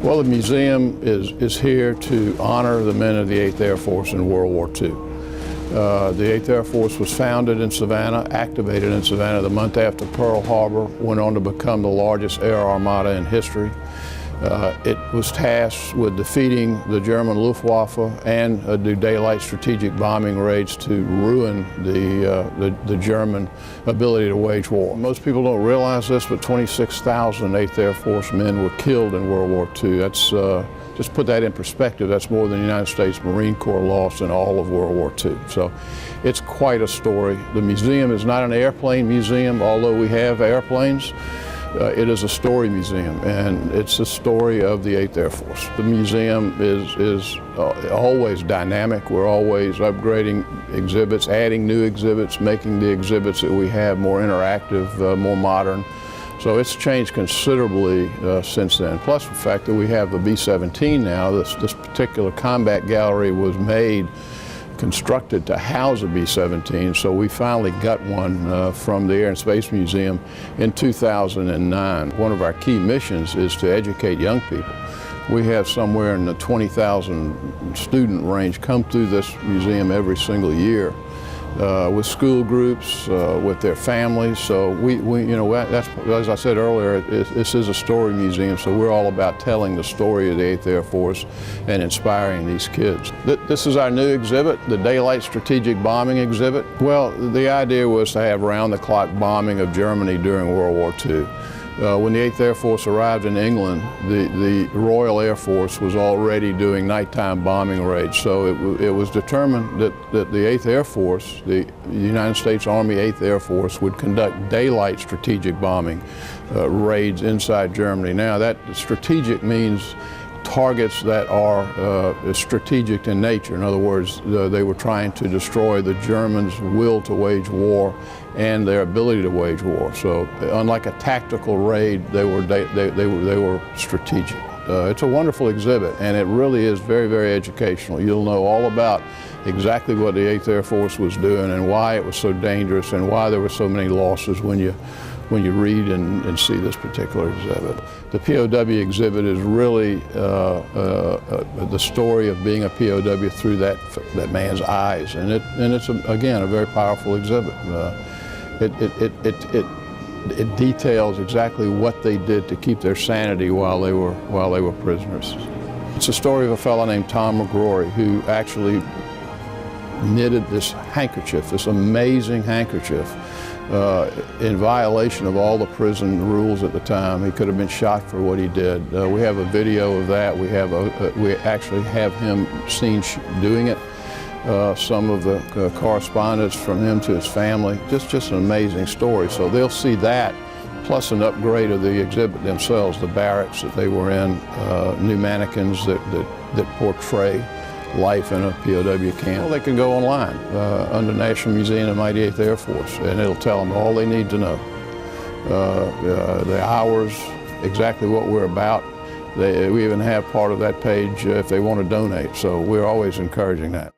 Well, the museum is here to honor the men of the 8th Air Force in World War II. The 8th Air Force was founded in Savannah, activated in Savannah the month after Pearl Harbor, went on to become the largest air armada in history. It was tasked with defeating the German Luftwaffe and do daylight strategic bombing raids to ruin the German ability to wage war. Most people don't realize this, but 26,000 8th Air Force men were killed in World War II. That's, just put that in perspective, that's more than the United States Marine Corps lost in all of World War II. So it's quite a story. The museum is not an airplane museum, although we have airplanes. It is a story museum, and it's the story of the 8th Air Force. The museum is always dynamic. We're always upgrading exhibits, adding new exhibits, making the exhibits that we have more interactive, more modern. So it's changed considerably since then. Plus the fact that we have the B-17 now. This particular combat gallery was constructed to house a B-17, so we finally got one from the Air and Space Museum in 2009. One of our key missions is to educate young people. We have somewhere in the 20,000 student range come through this museum every single year with school groups, with their families. So we you know, that's, as I said earlier, this is a story museum, so we're all about telling the story of the 8th Air Force and inspiring these kids. This is our new exhibit, the Daylight Strategic Bombing exhibit. Well, the idea was to have round-the-clock bombing of Germany during World War II. When the 8th Air Force arrived in England, the Royal Air Force was already doing nighttime bombing raids. So it was determined that the 8th Air Force, the United States Army 8th Air Force, would conduct daylight strategic bombing raids inside Germany. Now, that strategic means targets that are strategic in nature. In other words, they were trying to destroy the Germans' will to wage war and their ability to wage war. So unlike a tactical raid, they were strategic. It's a wonderful exhibit, and it really is very, very educational. You'll know all about exactly what the 8th Air Force was doing and why it was so dangerous and why there were so many losses when you read and see this particular exhibit. The POW exhibit is really the story of being a POW through that man's eyes, and it's again a very powerful exhibit. It details exactly what they did to keep their sanity while they were prisoners. It's a story of a fellow named Tom McGrory who actually knitted this handkerchief, this amazing handkerchief, in violation of all the prison rules at the time. He could have been shot for what he did. We have a video of that. We actually have him seen doing it. Some of the correspondence from him to his family. Just an amazing story. So they'll see that, plus an upgrade of the exhibit themselves, the barracks that they were in, new mannequins that portray life in a POW camp. Well, they can go online under National Museum of the Mighty 8th Air Force, and it'll tell them all they need to know. The hours, exactly what we're about. We even have part of that page if they want to donate, so we're always encouraging that.